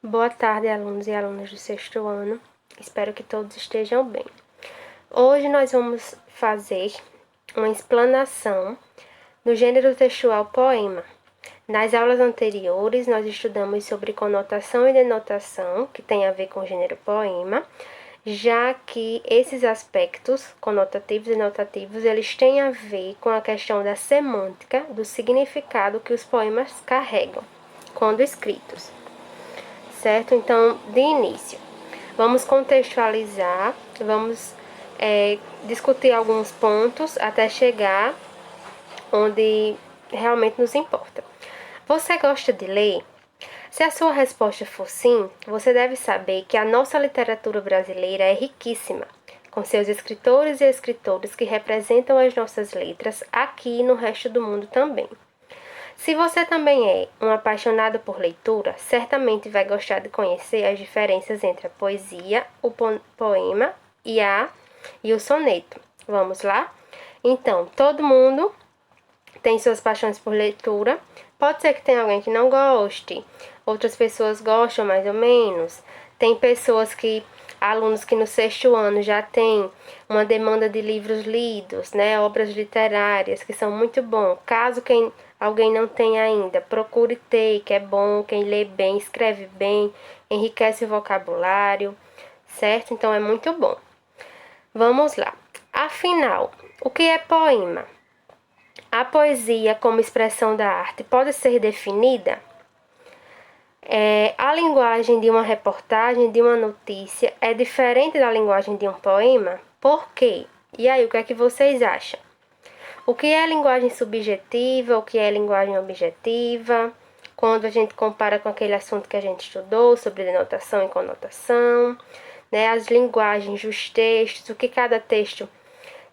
Boa tarde, alunos e alunas do sexto ano. Espero que todos estejam bem. Hoje nós vamos fazer uma explanação do gênero textual poema. Nas aulas anteriores, nós estudamos sobre conotação e denotação, que tem a ver com o gênero poema, já que esses aspectos, conotativos e denotativos, eles têm a ver com a questão da semântica, do significado que os poemas carregam, quando escritos. Certo? Então, de início, vamos contextualizar, vamos discutir alguns pontos até chegar onde realmente nos importa. Você gosta de ler? Se a sua resposta for sim, você deve saber que a nossa literatura brasileira é riquíssima, com seus escritores e escritoras que representam as nossas letras aqui e no resto do mundo também. Se você também é um apaixonado por leitura, certamente vai gostar de conhecer as diferenças entre a poesia, o poema e o soneto. Vamos lá? Então, todo mundo tem suas paixões por leitura. Pode ser que tenha alguém que não goste, outras pessoas gostam mais ou menos. Tem alunos que no sexto ano já têm uma demanda de livros lidos, né? Obras literárias, que são muito bom. Caso alguém não tenha ainda, procure ter, que é bom. Quem lê bem, escreve bem, enriquece o vocabulário, certo? Então é muito bom. Vamos lá. Afinal, o que é poema? A poesia como expressão da arte pode ser definida? A linguagem de uma reportagem, de uma notícia, é diferente da linguagem de um poema? Por quê? E aí, o que é que vocês acham? O que é linguagem subjetiva, o que é linguagem objetiva? Quando a gente compara com aquele assunto que a gente estudou sobre denotação e conotação, né? As linguagens dos textos, o que cada texto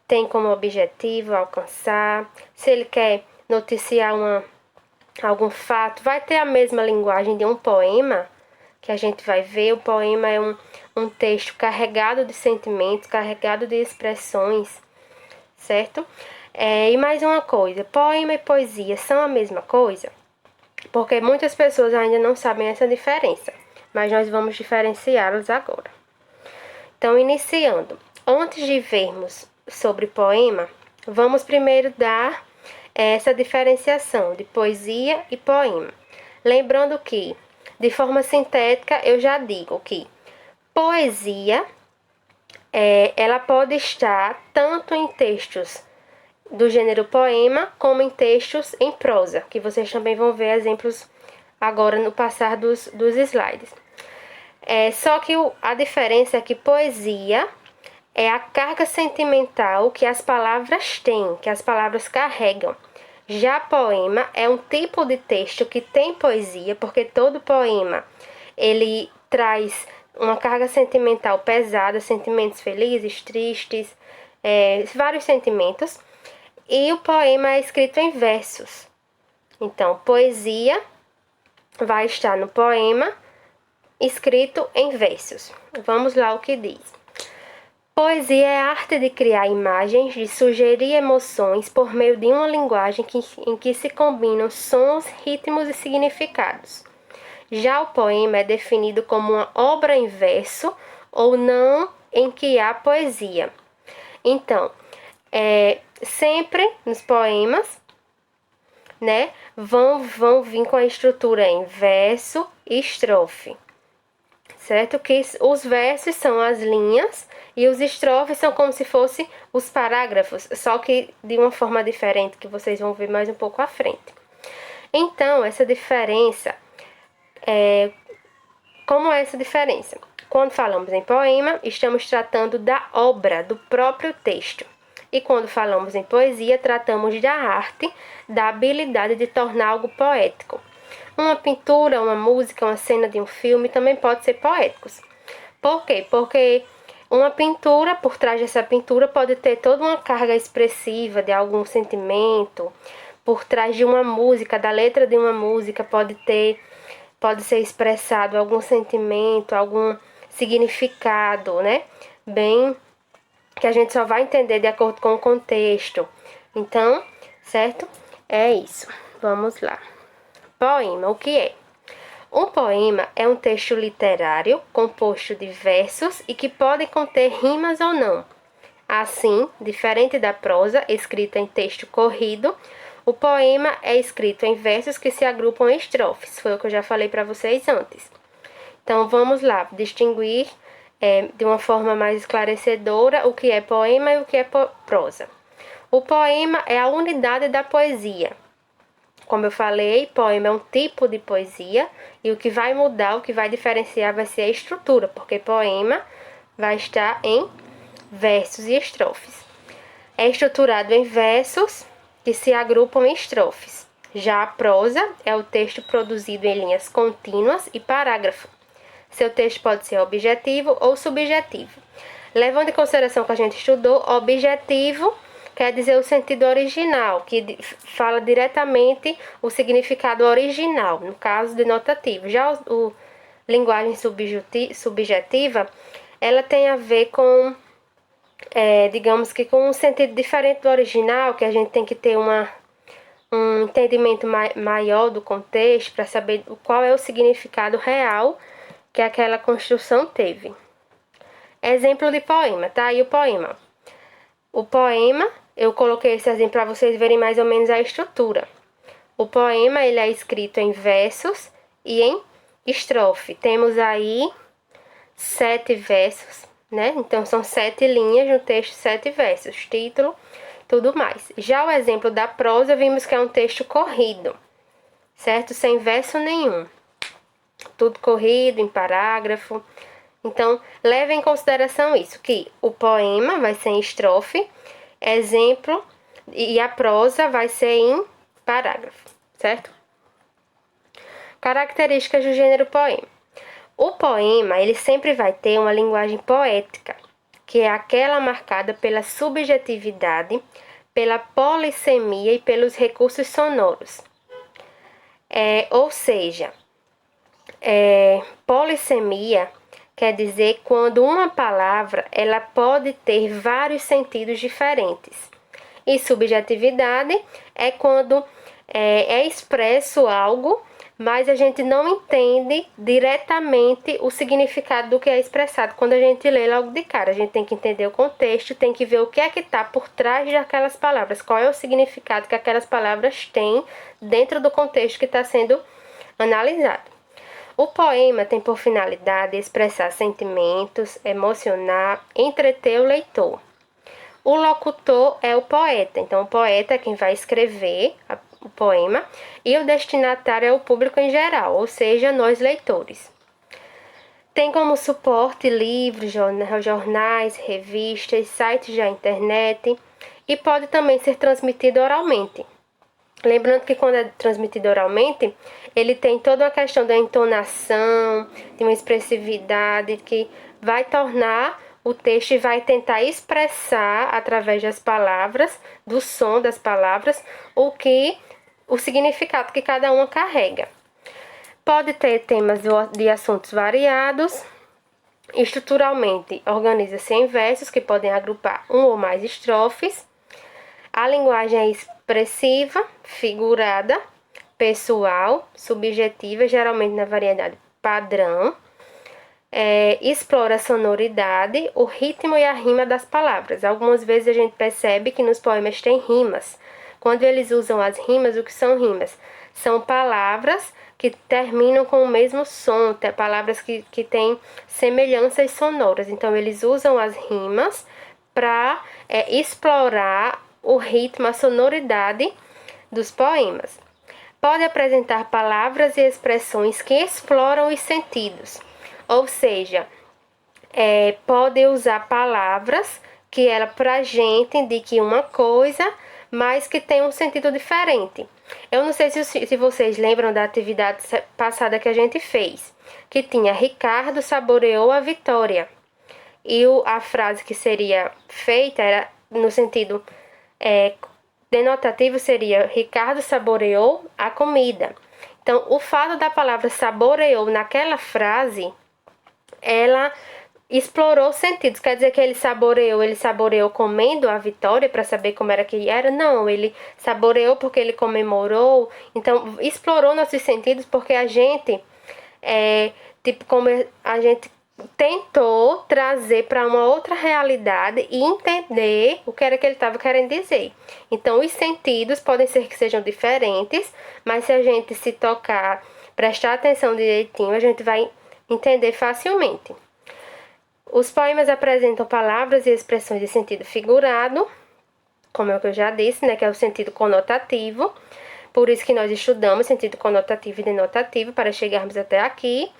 tem como objetivo alcançar, se ele quer noticiar algum fato, vai ter a mesma linguagem de um poema, que a gente vai ver. O poema é um texto carregado de sentimentos, carregado de expressões, certo? E mais uma coisa, poema e poesia são a mesma coisa? Porque muitas pessoas ainda não sabem essa diferença, mas nós vamos diferenciá-los agora. Então, iniciando, antes de vermos sobre poema, vamos primeiro dar essa diferenciação de poesia e poema. Lembrando que, de forma sintética, eu já digo que poesia ela pode estar tanto em textos do gênero poema, como em textos em prosa, que vocês também vão ver exemplos agora no passar dos slides. Só que a diferença é que poesia é a carga sentimental que as palavras têm, que as palavras carregam. Já poema é um tipo de texto que tem poesia, porque todo poema ele traz uma carga sentimental pesada, sentimentos felizes, tristes, vários sentimentos. E o poema é escrito em versos. Então, poesia vai estar no poema escrito em versos. Vamos lá o que diz. Poesia é a arte de criar imagens, de sugerir emoções por meio de uma linguagem em que se combinam sons, ritmos e significados. Já o poema é definido como uma obra em verso ou não em que há poesia. Então, sempre nos poemas, né, vão vir com a estrutura em verso e estrofe. Certo? Que os versos são as linhas e os estrofes são como se fossem os parágrafos, só que de uma forma diferente, que vocês vão ver mais um pouco à frente. Então, essa diferença, como é essa diferença? Quando falamos em poema, estamos tratando da obra, do próprio texto. E quando falamos em poesia, tratamos da arte, da habilidade de tornar algo poético. Uma pintura, uma música, uma cena de um filme também pode ser poéticos. Por quê? Porque uma pintura, por trás dessa pintura, pode ter toda uma carga expressiva de algum sentimento. Por trás de uma música, da letra de uma música, pode ser expressado algum sentimento, algum significado, né? Bem, que a gente só vai entender de acordo com o contexto. Então, certo? É isso. Vamos lá. Poema, o que é? Um poema é um texto literário composto de versos e que pode conter rimas ou não. Assim, diferente da prosa, escrita em texto corrido, o poema é escrito em versos que se agrupam em estrofes. Foi o que eu já falei para vocês antes. Então, vamos lá, distinguir de uma forma mais esclarecedora o que é poema e o que é prosa. O poema é a unidade da poesia. Como eu falei, poema é um tipo de poesia e o que vai mudar, o que vai diferenciar vai ser a estrutura, porque poema vai estar em versos e estrofes. É estruturado em versos que se agrupam em estrofes. Já a prosa é o texto produzido em linhas contínuas e parágrafo. Seu texto pode ser objetivo ou subjetivo. Levando em consideração que a gente estudou, objetivo quer dizer o sentido original, que fala diretamente o significado original, no caso denotativo. Já o linguagem subjetiva, ela tem a ver com, digamos que com um sentido diferente do original, que a gente tem que ter um entendimento maior do contexto para saber qual é o significado real que aquela construção teve. Exemplo de poema, tá aí o poema. O poema, eu coloquei esse exemplo para vocês verem mais ou menos a estrutura. O poema, ele é escrito em versos e em estrofe. Temos aí 7 versos, né? Então, são 7 linhas no texto, 7 versos, título, tudo mais. Já o exemplo da prosa, vimos que é um texto corrido, certo? Sem verso nenhum. Tudo corrido, em parágrafo. Então, leve em consideração isso, que o poema vai ser em estrofe, exemplo, e a prosa vai ser em parágrafo, certo? Características do gênero poema. O poema, ele sempre vai ter uma linguagem poética, que é aquela marcada pela subjetividade, pela polissemia e pelos recursos sonoros. Ou seja, polissemia quer dizer quando uma palavra ela pode ter vários sentidos diferentes. E subjetividade é quando é expresso algo, mas a gente não entende diretamente o significado do que é expressado. Quando a gente lê logo de cara, a gente tem que entender o contexto, tem que ver o que é que está por trás daquelas palavras, qual é o significado que aquelas palavras têm dentro do contexto que está sendo analisado. O poema tem por finalidade expressar sentimentos, emocionar, entreter o leitor. O locutor é o poeta, então o poeta é quem vai escrever o poema e o destinatário é o público em geral, ou seja, nós leitores. Tem como suporte livros, jornais, revistas, sites da internet e pode também ser transmitido oralmente. Lembrando que quando é transmitido oralmente, ele tem toda uma questão da entonação, de uma expressividade que vai tornar o texto e vai tentar expressar através das palavras, do som das palavras, o significado que cada uma carrega. Pode ter temas de assuntos variados. Estruturalmente, organiza-se em versos que podem agrupar um ou mais estrofes. A linguagem é expressiva, figurada, pessoal, subjetiva, geralmente na variedade padrão. Explora a sonoridade, o ritmo e a rima das palavras. Algumas vezes a gente percebe que nos poemas tem rimas. Quando eles usam as rimas, o que são rimas? São palavras que terminam com o mesmo som, palavras que têm semelhanças sonoras. Então, eles usam as rimas para explorar o ritmo, a sonoridade dos poemas. Pode apresentar palavras e expressões que exploram os sentidos, ou seja, pode usar palavras que ela pra gente indique uma coisa, mas que tem um sentido diferente. Eu não sei se vocês lembram da atividade passada que a gente fez, que tinha Ricardo saboreou a vitória. E a frase que seria feita era no sentido denotativo seria Ricardo saboreou a comida. Então, o fato da palavra saboreou naquela frase, ela explorou sentidos. Quer dizer que ele saboreou comendo a vitória para saber como era que era? Não, ele saboreou porque ele comemorou. Então, explorou nossos sentidos porque a gente tipo como a gente tentou trazer para uma outra realidade e entender o que era que ele estava querendo dizer. Então, os sentidos podem ser que sejam diferentes, mas se a gente se tocar, prestar atenção direitinho, a gente vai entender facilmente. Os poemas apresentam palavras e expressões de sentido figurado, como é o que eu já disse, né, que é o sentido conotativo. Por isso que nós estudamos sentido conotativo e denotativo para chegarmos até aqui.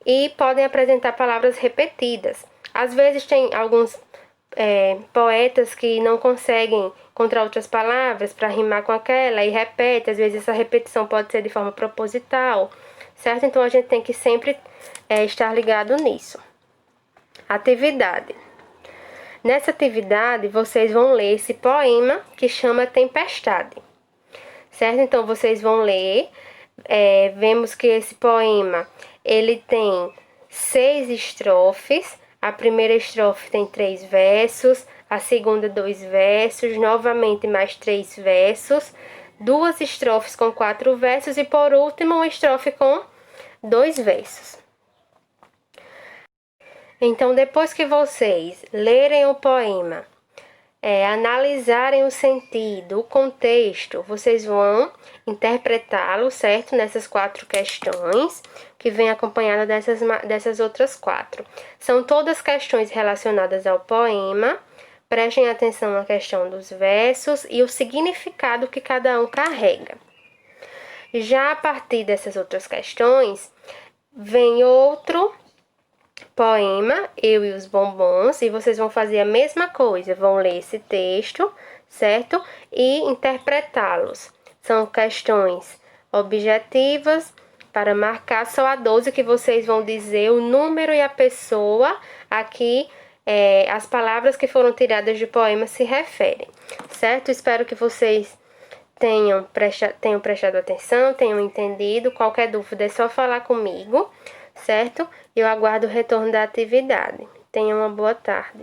E podem apresentar palavras repetidas. Às vezes tem alguns poetas que não conseguem encontrar outras palavras para rimar com aquela e repete. Às vezes essa repetição pode ser de forma proposital, certo? Então a gente tem que sempre estar ligado nisso. Atividade. Nessa atividade, vocês vão ler esse poema que chama Tempestade, certo? Então, vocês vão ler, vemos que esse poema, ele tem 6 estrofes, a primeira estrofe tem 3 versos, a segunda 2 versos, novamente mais 3 versos, 2 estrofes com 4 versos e, por último, uma estrofe com 2 versos. Então, depois que vocês lerem o poema, analisarem o sentido, o contexto, vocês vão interpretá-lo, certo? Nessas 4 questões, que vem acompanhada dessas outras 4. São todas questões relacionadas ao poema. Prestem atenção na questão dos versos e o significado que cada um carrega. Já a partir dessas outras questões, vem outro poema, Eu e os Bombons, e vocês vão fazer a mesma coisa, vão ler esse texto, certo? E interpretá-los. São questões objetivas para marcar só a 12 que vocês vão dizer o número e a pessoa a que as palavras que foram tiradas do poema se referem, certo? Espero que vocês tenham prestado atenção, tenham entendido. Qualquer dúvida é só falar comigo, certo? Eu aguardo o retorno da atividade. Tenha uma boa tarde.